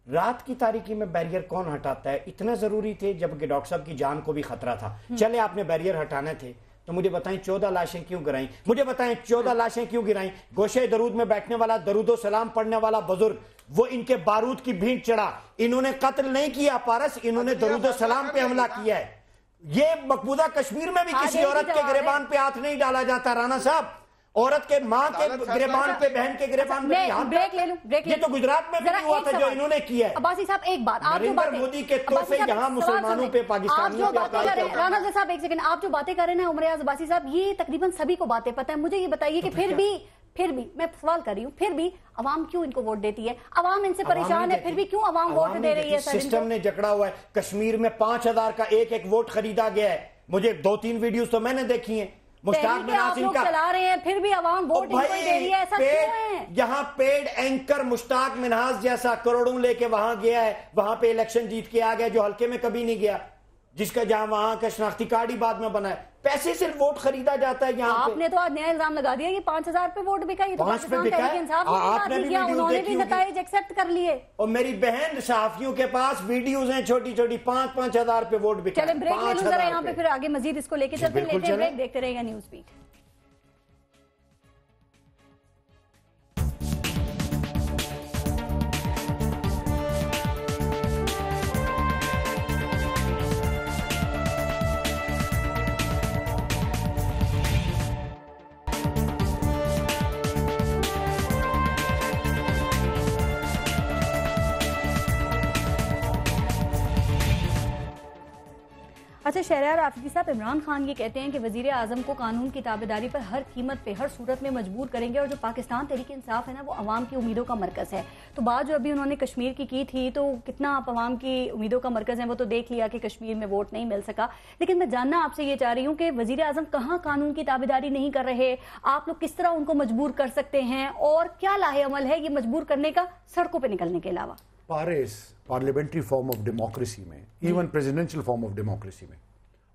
رات کی تاریکی میں بیریئر کون ہٹاتا ہے؟ اتنا ضروری تھے جبکہ ڈاکٹر صاحب کی جان کو بھی خطرہ تھا. چلے آپ نے بیریئر ہٹانے تھے تو مجھے بتائیں 14 لاشیں کیوں گرائیں؟ مجھے بتائیں 14 لاشیں کیوں گرائیں؟ گوشے درود میں بیٹھنے والا، درود و سلام پڑھنے والا بزرگ، وہ ان کے بارود کی بھینٹ چڑھا. انہوں نے قتل نہیں کیا پارس، انہوں نے درود و سلام پہ حملہ کیا ہے. یہ مقبوضہ کشمیر میں بھی کسی عورت کے گریبان پہ ہاتھ نہیں ڈالا جاتا رانا صاحب. عورت کے ماں کے گریبان پہ، بہن کے گریبان پہ بریک لے لوں. یہ تو گجرات میں بھی ہوا تھا جو انہوں نے کیا ہے. عباسی صاحب ایک بات، آپ جو نریندر مودی کے تحفے یہاں مسلمانوں پہ، پاکستانیوں پہ اپلائی کرتے ہیں. رانا صاحب ایک سیکنڈ، آپ جو باتیں کر رہے ہیں عمر ریاض عباسی صاحب، یہ تقریباً سبھی کو باتیں پتہ ہے. مجھے یہ بتائیے کہ پھر بھی میں سوال کر رہی ہوں، پھر بھی عوام کیوں ان کو ووٹ دیتی ہے؟ عوام ان سے پریشان ہے، پھر بھی کیوں عوام ووٹ دے رہی ہے؟ سسٹم نے جکڑا ہوا ہے. کشمیر میں 5000 کا ایک ووٹ خریدا گیا ہے. مجھے 2-3 ویڈیوز تو میں نے دیکھی ہیں. مشتاق بن عاصم کا چلا رہے ہیں، پھر بھی عوام ووٹ ان کو دے رہی ہے، ایسا کیوں ہے؟ یہاں پیڈ اینکر مشتاق منہاس جیسا کروڑوں لے کے وہاں گیا ہے، وہاں پہ الیکشن جیت کے آ گیا، جو حلقے میں کبھی نہیں گیا، جس کا جہاں وہاں کا شناختی کارڈ ہی بعد میں بنا ہے. پیسے سے ووٹ خریدا جاتا ہے یہاں. آپ نے تو آج نیا الزام لگا دیا کہ 5000 پہ ووٹ بکا. یہ تو پاکستان تحریک انصاف انہوں نے بھی نتائج ایکسپٹ کر لیے. اور میری بہن صحافیوں کے پاس ویڈیوز ہیں چھوٹی چھوٹی، 5,000 پہ ووٹ بکا. چلیں بریک لے لوں ذرا یہاں پہ، پھر آگے مزید اس کو لے کے چلتے ہیں. لیتے ہیں بریک، دیکھتے رہے گا نیوز بیٹ. اچھا شہریار آفیفی صاحب، عمران خان یہ کہتے ہیں کہ وزیر اعظم کو قانون کی تابعداری پر ہر قیمت پہ، ہر صورت میں مجبور کریں گے، اور جو پاکستان تحریک انصاف ہے نا، وہ عوام کی امیدوں کا مرکز ہے. تو بات جو ابھی انہوں نے کشمیر کی تھی، تو کتنا آپ عوام کی امیدوں کا مرکز ہیں وہ تو دیکھ لیا کہ کشمیر میں ووٹ نہیں مل سکا. لیکن میں جاننا آپ سے یہ چاہ رہی ہوں کہ وزیر اعظم کہاں قانون کی تابعداری نہیں کر رہے؟ آپ لوگ کس طرح ان کو مجبور کر سکتے ہیں، اور کیا لاہے عمل ہے یہ مجبور کرنے کا سڑکوں پہ نکلنے کے علاوہ؟ پارلیمنٹری فارم آف ڈیموکریسی میں، even presidential form of democracy میں،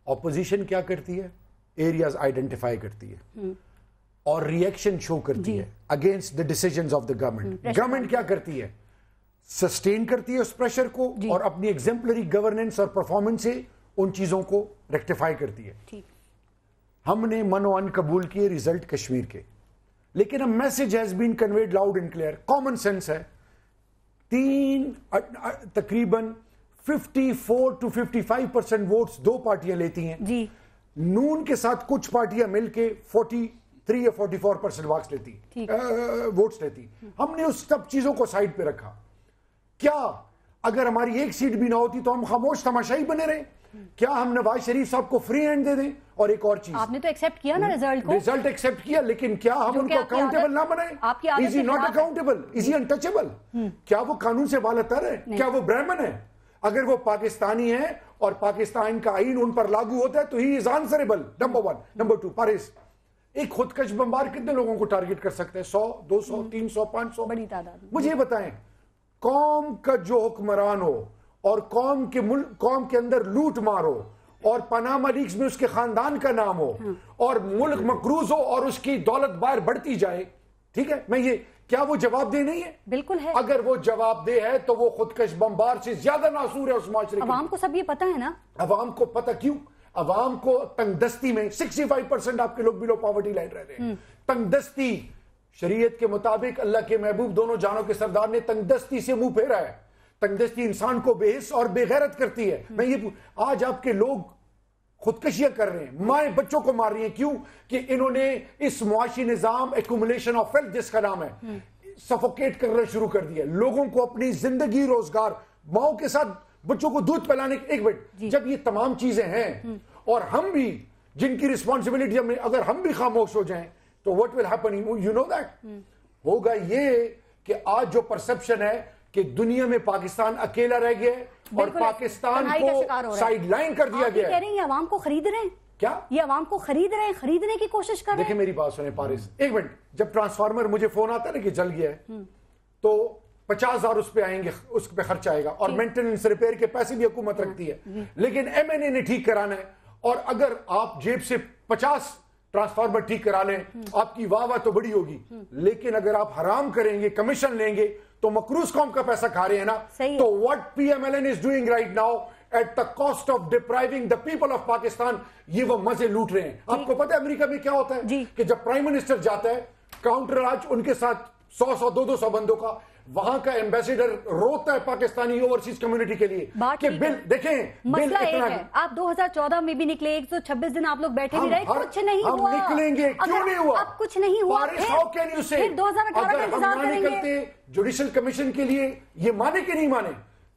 اپوزیشن کیا کرتی ہے؟ ایریاز آئیڈینٹیفائی کرتی ہے اور ریئیکشن شو کرتی ہے against the decisions of the government. Government کیا کرتی ہے؟ سسٹین کرتی ہے اس پریشر کو اور اپنی ایگزمپلری گورننس اور پرفارمنس سے ان چیزوں کو ریکٹیفائی کرتی ہے. ہم نے من و ان قبول کیے ریزلٹ کشمیر کے، لیکن a message has been conveyed loud and clear. Common sense ہے. تقریباً 54 to 55% ووٹس 2 پارٹیاں لیتی ہیں. جی نون کے ساتھ کچھ پارٹیاں مل کے 43 یا 44% ووٹس لیتی. ہم نے اس سب چیزوں کو سائڈ پہ رکھا. کیا اگر ہماری ایک سیٹ بھی نہ ہوتی تو ہم خاموش تماشائی بنے رہے؟ کیا ہم نواز شریف صاحب کو فری ہینڈ دے دیں؟ اور ایک اور چیز، آپ نے تو ایکسپٹ کیا نا رزلٹ کو، رزلٹ ایکسپٹ کیا، لیکن کیا ہم ان کو اکاؤنٹیبل نہ بنائیں؟ از ہی ناٹ اکاؤنٹیبل؟ از ہی انٹچیبل؟ کیا وہ قانون سے بالاتر ہے؟ کیا وہ برہمن ہے؟ اگر وہ پاکستانی ہے اور پاکستان کا آئین ان پر لاگو ہوتا ہے تو ہی از آنسریبل. نمبر 1. نمبر 2، پارس ایک خودکش بمبار کتنے لوگوں کو ٹارگٹ کر سکتے ہیں؟ 100، 200، 300، 500؟ بڑی تعداد. مجھے یہ بتائیں، قوم کا جو حکمران ہو اور قوم کے اندر لوٹ مار ہو اور پاناما لیکس میں اس کے خاندان کا نام ہو اور ملک مقروض ہو اور اس کی دولت باہر بڑھتی جائے، ٹھیک ہے، میں یہ کیا وہ جواب دہ نہیں ہے؟ بالکل ہے. اگر وہ جواب دہ ہے تو وہ خودکش بمبار سے زیادہ ناصور ہے اس معاشرے کے. عوام کو سب یہ پتا ہے نا. عوام کو پتا کیوں؟ عوام کو تنگ دستی میں 65% آپ کے لوگ بلو پاورٹی لائن رہ رہے ہیں. تنگ دستی شریعت کے مطابق اللہ کے محبوب دونوں جانوں کے سردار نے تنگ دستی سے منہ پھیرا ہے. تنگ دستی انسان کو بے حس اور بے غیرت کرتی ہے. میں یہ آج آپ کے لوگ خودکشیاں کر رہے ہیں، مائیں بچوں کو مار رہی ہیں، کیوں؟ کہ انہوں نے اس معاشی نظام ایکومولیشن آف ویلتھ جس کا نام ہے سفوکیٹ کرنا شروع کر دیا. لوگوں کو اپنی زندگی، روزگار، ماؤں کے ساتھ بچوں کو دودھ پلانے. ایک منٹ، جب یہ تمام چیزیں ہیں اور ہم بھی جن کی رسپانسبلٹی اگر ہم بھی خاموش ہو جائیں تو what will happen? You know that ہوگا یہ کہ آج جو پرسپشن ہے کہ دنیا میں پاکستان اکیلا رہ گیا اور پاکستان کو سائیڈ لائن کر دیا گیا ہے. کہہ رہے ہیں عوام کو خرید رہے ہیں. کیا یہ عوام کو خرید رہے ہیں, خریدنے کی کوشش کر رہے ہیں؟ دیکھیں میری بات سنیں پارس, ایک منٹ, جب ٹرانسفارمر مجھے فون آتا ہے نا کہ جل گیا ہے تو 50,000 اس پہ آئیں گے, اس پہ خرچ آئے گا, اور مینٹیننس ریپیئر کے پیسے بھی حکومت رکھتی ہے, لیکن ایم این اے نے ٹھیک کرانا ہے. اور اگر آپ جیب سے 50 ٹرانسفارمر ٹھیک کرا لیں آپ کی واہ واہ تو بڑی ہوگی, لیکن اگر آپ حرام کریں گے, کمیشن لیں گے, تو مقروض قوم کا پیسہ کھا رہے ہیں نا. تو what PMLN is doing right now at the cost of depriving the people of Pakistan, یہ وہ مزے لوٹ رہے ہیں. آپ کو پتہ ہے امریکہ میں کیا ہوتا ہے کہ جب پرائم منسٹر جاتا ہے, کاؤنٹر آج ان کے ساتھ 100 200 بندوں کا, وہاں کا ایمبیسیڈر روتا ہے پاکستانی اوورسیز کمیونٹی کے لیے کہ بل دیکھیں, مسئلہ ایک ہے, آپ 2014 میں بھی نکلے, 126 دن آپ لوگ بیٹھے بھی رہے, کچھ نہیں ہوا. ہم نکلیں گے, کیوں نہیں ہوا؟ اب کچھ نہیں ہوا, پھر 2018 کا انتظار کریں گے. نکلتے جوڈیشل کمیشن کے لیے, یہ مانے کہ نہیں مانے؟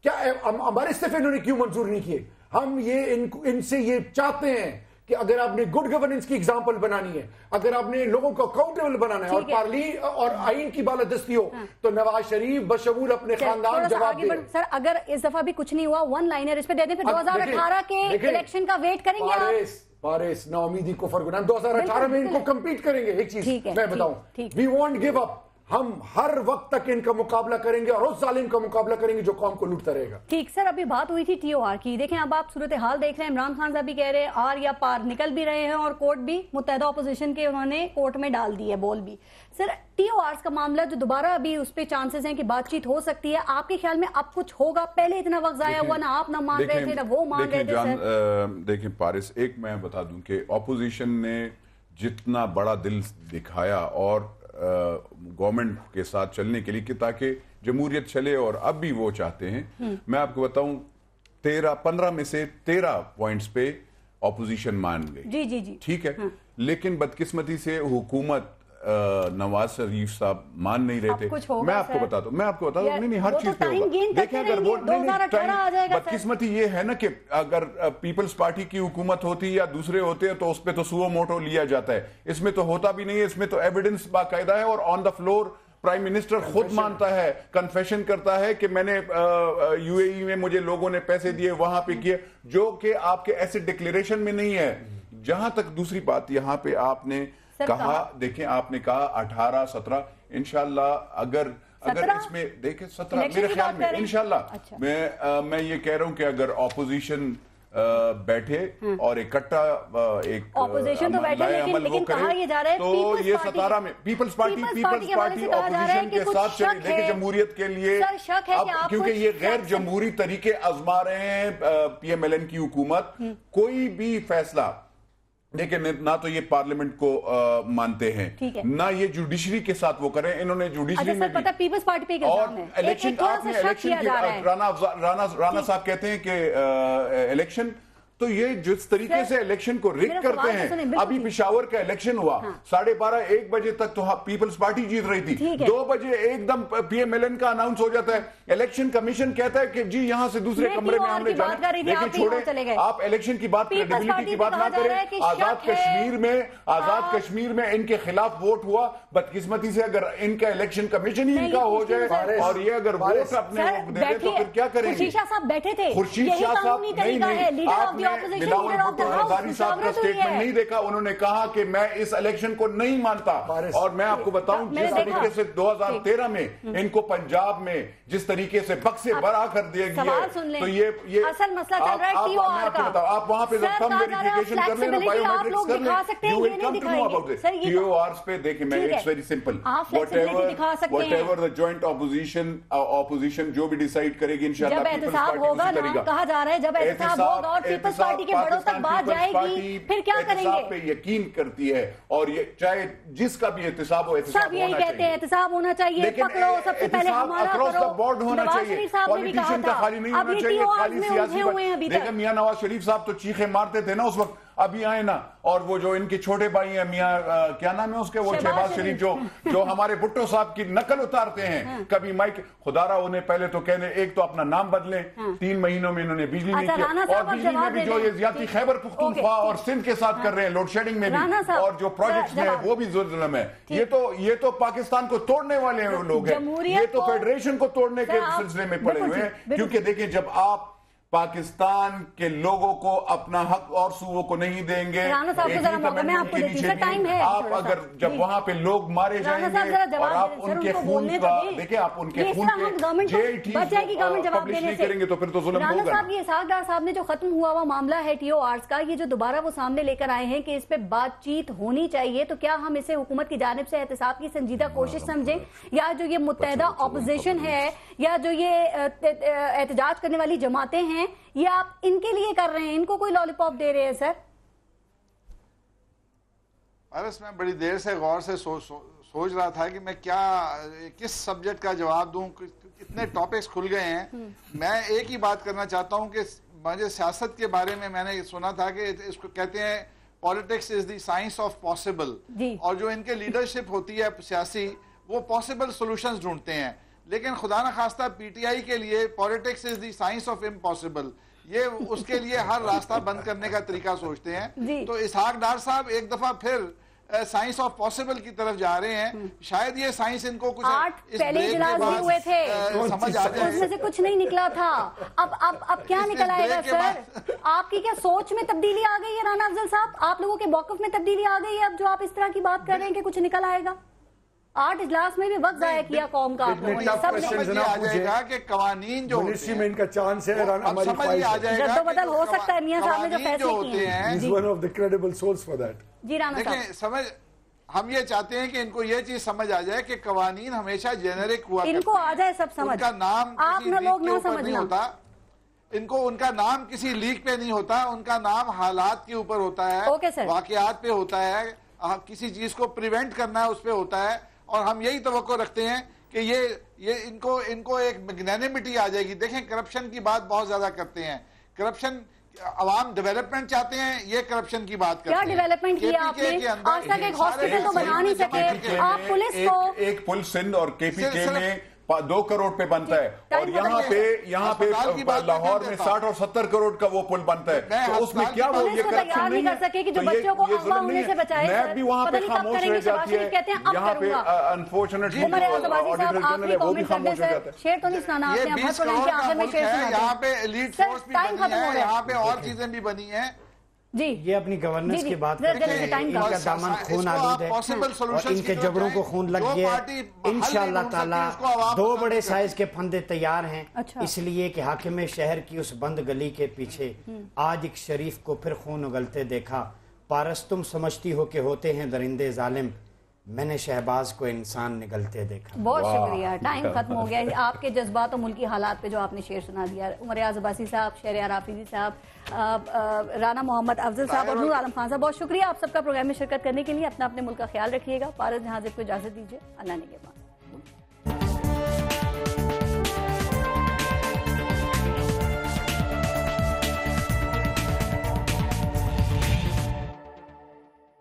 کیا ہمارے استعفے انہوں نے کیوں منظور نہیں کیے؟ ہم یہ ان سے یہ چاہتے ہیں کہ اگر آپ نے گڈ گورننس کی اگزامپل بنانی ہے, اگر آپ نے لوگوں کو اکاؤنٹیبل بنانا ہے, اور پارلی اور آئین کی بالادستی ہو, تو نواز شریف بشمول اپنے خاندان جواب دے. سر اگر اس دفعہ بھی کچھ نہیں ہوا, ون لائنر اس پہ دے دیں, پھر 2018 کے الیکشن کا ویٹ کریں گے. پارس نا امیدی کفر گناہ, 2018 میں ان کو کمپیٹ کریں گے. ایک چیز میں بتاؤں, وی وونٹ گیو اپ, ہم ہر وقت تک ان کا مقابلہ کریں گے, اور اس ظالم کا مقابلہ کریں گے جو قوم کو لوٹتا رہے گا. ٹھیک سر, ابھی بات ہوئی تھی ٹی او آر کی, دیکھیں اب آپ صورتحال دیکھ رہے ہیں, عمران خان صاحب بھی کہہ رہے ہیں آر یا پار نکل بھی رہے ہیں, اور کورٹ بھی متحدہ اپوزیشن کے انہوں نے کورٹ میں ڈال دی ہے بول بھی. سر ٹی او آرز کا معاملہ جو دوبارہ ابھی اس پہ چانسز ہیں کہ بات چیت ہو سکتی ہے, آپ کے خیال میں اب کچھ ہوگا؟ پہلے اتنا وقت ضائع ہوا, نہ آپ نہ مان رہے تھے, نہ وہ مان رہے تھے. دیکھیں پارس, ایک میں بتا دوں کہ اپوزیشن نے جتنا بڑا دل دکھایا اور گورنمنٹ کے ساتھ چلنے کے لیے کہ تاکہ جمہوریت چلے, اور اب بھی وہ چاہتے ہیں. میں آپ کو بتاؤں 15 میں سے 13 پوائنٹس پہ اپوزیشن مان گئی. جی ٹھیک ہے, لیکن بدقسمتی سے حکومت نواز شریف صاحب مان نہیں رہے تھے. میں آپ کو بتاتا ہوں نہیں ہر چیز پہ ہوگا. دیکھیں اگر وہ بدقسمتی یہ ہے نا کہ اگر پیپلز پارٹی کی حکومت ہوتی یا دوسرے ہوتے تو اس پہ تو سو موٹو لیا جاتا ہے, اس میں تو ہوتا بھی نہیں ہے. اس میں تو ایویڈنس باقاعدہ ہے, اور آن دا فلور پرائم منسٹر خود مانتا ہے, کنفیشن کرتا ہے کہ میں نے یو اے ای میں مجھے لوگوں نے پیسے دیے, وہاں پہ کیے, جو کہ آپ کے ایسے ڈکلیریشن میں نہیں ہے. جہاں تک دوسری بات یہاں پہ آپ نے کہا, دیکھیں آپ نے کہا 18 17 انشاءاللہ, اگر اس میں دیکھیں 17 میرے خیال میں انشاءاللہ, میں یہ کہہ رہا ہوں کہ اگر اپوزیشن بیٹھے اور اکٹھا ایک عمل کرے تو یہ 17 میں پیپلز پارٹی اپوزیشن کے ساتھ چلے. دیکھیں جمہوریت کے لیے کیونکہ یہ غیر جمہوری طریقے آزما رہے ہیں پی ایم ایل این کی حکومت, کوئی بھی فیصلہ دیکھیں نہ تو یہ پارلیمنٹ کو مانتے ہیں, نہ یہ جوڈیشری کے ساتھ وہ کریں. انہوں نے جوڈیشری میں پیپلز پارٹی اور الیکشن, آپ نے الیکشن کی رانا صاحب کہتے ہیں کہ الیکشن, تو یہ جس طریقے سے الیکشن کو ریگ کرتے ہیں. ابھی پشاور کا الیکشن ہوا 12:30 1 بجے تک تو پیپلز پارٹی جیت رہی تھی, 2 بجے ایک دم پی ایم ایل این کا اناؤنس ہو جاتا ہے, الیکشن کمیشن کہتا ہے کہ جی یہاں سے دوسرے کمرے میں ہم نے جانا. لیکن چھوڑے آپ الیکشن کی بات, کریڈیبلٹی کی بات نہ کریں. آزاد کشمیر میں ان کے خلاف ووٹ ہوا, بدقسمتی سے اگر ان کا الیکشن کمیشن ہی ان کا ہو جائے اور یہ اگر ووٹ اپنے دے دے تو پھر کیا کریں گے؟ خورشید شاہ صاحب بیٹھے تھے, خورشید شاہ صاحب نہیں, آپ نے بلاول بھٹو ہزاری صاحب کا سٹیٹمنٹ نہیں دیکھا, انہوں نے کہا کہ میں اس الیکشن کو نہیں مانتا. اور میں آپ کو بتاؤں جس طریقے سے 2013 میں ان کو پنجاب میں جس طریقے سے بک سے برا کر دیا گیا, تو یہ اصل مسئلہ چل رہا ہے ٹی او آر کا. آپ وہاں پہ تھم ویریفیکیشن کر لیں, بایو میٹرکس کر لیں, you will come to know about it. T O Rs پہ دیکھیں, میں it's very simple, whatever the joint opposition جو بھی ڈیسائیڈ کرے گی انشاءاللہ پیپلز پارٹی اسی کرے گا. کہا جا رہا ہے جب احتساب ہوگا اور پیپلز پارٹی کے بڑوں تک بات جائے گی, پھر کیا کریں گے؟ احتساب پہ یقین کرتی ہے, اور یہ چاہے جس کا بھی احتساب ہو, احتساب سب یہی کہتے ہیں احتساب ہونا چاہیے, پکڑو سب سے پہلے ہمارا کرو. اکراس دا بورڈ ہونا چاہیے, پولیٹیشین کا خالی نہیں ہونا چاہیے, خالی سیاسی بات. دیکھیں میاں نواز شریف صاحب تو چیخیں مارتے تھے نا اس وقت, ابھی آئے نا, اور وہ جو ان کے چھوٹے بھائی ہیں میاں کیا نام ہے اس کے, وہ شہباز شریف جو ہمارے بھٹو صاحب کی نقل اتارتے ہیں کبھی مائک, خدا را انہیں پہلے تو کہنے ایک تو اپنا نام بدلیں, 3 مہینوں میں انہوں نے بجلی نہیں کی, اور بجلی میں بھی جو یہ زیادتی خیبر پختونخوا اور سندھ کے ساتھ کر رہے ہیں, لوڈ شیڈنگ میں بھی, اور جو پروجیکٹس ہیں وہ بھی ظلم ہے. یہ تو پاکستان کو توڑنے والے لوگ ہیں, یہ تو فیڈریشن کو توڑنے کے سلسلے میں پڑے ہوئے ہیں. کیونکہ دیکھیں جب آپ پاکستان کے لوگوں کو اپنا حق اور صوبوں کو نہیں دیں گے. آپ اگر جب وہاں پہ لوگ مارے جائیں گے اور آپ ان کے خون کا دیکھیں, آپ ان کے خون کے پبلش نہیں کریں گے تو پھر تو ظلم ہوگا. رانا صاحب, یہ اسحاق ڈار صاحب نے جو ختم ہوا ہوا معاملہ ہے ٹی او آرز کا, یہ جو دوبارہ وہ سامنے لے کر آئے ہیں کہ اس پہ بات چیت ہونی چاہیے, تو کیا ہم اسے حکومت کی جانب سے احتساب کی سنجیدہ کوشش سمجھیں, یا جو یہ متحدہ اپوزیشن ہے یا جو یہ احتجاج کرنے والی جماعتیں ہیں, یہ آپ ان کے لیے کر رہے ہیں, ان کو کوئی لالی پاپ دے رہے ہیں سر؟ پارس, میں بڑی دیر سے غور سے سوچ رہا تھا کہ میں کس سبجیکٹ کا جواب دوں, اتنے ٹاپکس کھل گئے ہیں. میں ایک ہی بات کرنا چاہتا ہوں کہ مجھے سیاست کے بارے میں نے سنا تھا کہ اس کو کہتے ہیں politics is the science of possible, اور جو ان کے لیڈرشپ ہوتی ہے سیاسی, وہ پاسبل سولوشنز ڈھونڈتے ہیں. لیکن خدا نہ خواستہ پی ٹی آئی کے لیے politics is the science of impossible, یہ اس کے لیے ہر راستہ بند کرنے کا طریقہ سوچتے ہیں. تو اسحاق ڈار صاحب ایک دفعہ پھر سائنس آف پاسبل کی طرف جا رہے ہیں. شاید یہ سائنس ان کو کچھ پہلے اجلاس بھی ہوئے تھے, سمجھ آ جائے, اس میں سے کچھ نہیں نکلا تھا. اب کیا نکل آئے گا سر؟ آپ کی کیا سوچ میں تبدیلی آ گئی ہے رانا افضل صاحب؟ آپ لوگوں کے موقف میں تبدیلی آ گئی ہے اب جو آپ اس طرح کی بات کر رہے ہیں کہ کچھ نکل آئے گا؟ 8 اجلاس میں بھی وقت ضائع کیا قوم کا آپ لوگوں نے. سب سمجھ آ جائے گا کہ قوانین جو منسٹری میں ان کا چانس ہے, سمجھ آ جائے گا جد و بدل ہو سکتا ہے. میاں صاحب نے جو فیصلے کیے ہیں, He's one of the credible souls for that. جی رانا صاحب, دیکھیں سمجھ, ہم یہ چاہتے ہیں کہ ان کو یہ چیز سمجھ آ جائے کہ قوانین ہمیشہ جنرک ہوا کرتے ہیں. ان کو آ جائے سب سمجھ, ان کا نام آپ کسی نہ لوگ لیگ نہ کے اوپر نہیں ہوتا, ان کا نام کسی لیگ پہ نہیں ہوتا, ان کا نام حالات کے اوپر ہوتا ہے, واقعات پہ ہوتا ہے, کسی چیز کو پریونٹ کرنا ہے اس پہ ہوتا ہے. اور ہم یہی توقع رکھتے ہیں کہ یہ ان کو ایک میگنینمٹی آ جائے گی. دیکھیں کرپشن کی بات بہت زیادہ کرتے ہیں, کرپشن عوام ڈیولپمنٹ چاہتے ہیں, یہ کرپشن کی بات کرتے ہیں. کیا ڈیولپمنٹ کیا آپ نے؟ آج تک ایک ہاسپٹل تو بنا نہیں سکے آپ. پولیس کو ایک پل سندھ اور کے پی کے میں 2 کروڑ پہ بنتا ہے, اور یہاں پہ لاہور میں 60 اور 70 کروڑ کا وہ پل بنتا ہے. تو اس میں کیا وہ یہ کرپشن نہیں ہے؟ کہ جو بچوں کو اغوا ہونے سے بچائے, نیب بھی وہاں پہ خاموش رہ جاتی ہے. یہاں پہ انفارچونیٹلی آڈیٹر جنرل ہے وہ بھی خاموش رہ جاتا ہے. شیر تو نہیں سنانا آپ نے, ہم ہر پروگرام کے آخر میں شیر سناتے ہیں. یہاں پہ ایلیٹ فورس بھی بنی ہے, یہاں پہ اور چیزیں بھی بنی ہیں. جی یہ اپنی گورننس کی بات کرتے ہیں, ان کا دامن خون آلود ہے اور ان کے جبڑوں کو خون لگ گیا. انشاءاللہ تعالی 2 بڑے سائز کے پھندے تیار ہیں, اس لیے کہ حاکم شہر کی اس بند گلی کے پیچھے آج ایک شریف کو پھر خون اگلتے دیکھا. پارس تم سمجھتی ہو کہ ہوتے ہیں درندے ظالم, میں نے شہباز کو انسان نگلتے دیکھا. بہت شکریہ, ٹائم ختم ہو گیا. آپ کے جذبات و ملکی حالات پہ جو آپ نے شعر سنا دیا, عمر ریاض عباسی صاحب, شہریار حافظی صاحب, رانا محمد افضل صاحب اور نور عالم خان صاحب, بہت شکریہ آپ سب کا پروگرام میں شرکت کرنے کے لیے. اپنا اپنے ملک کا خیال رکھیے گا. پارس جہاں کو اجازت دیجیے. اللہ نے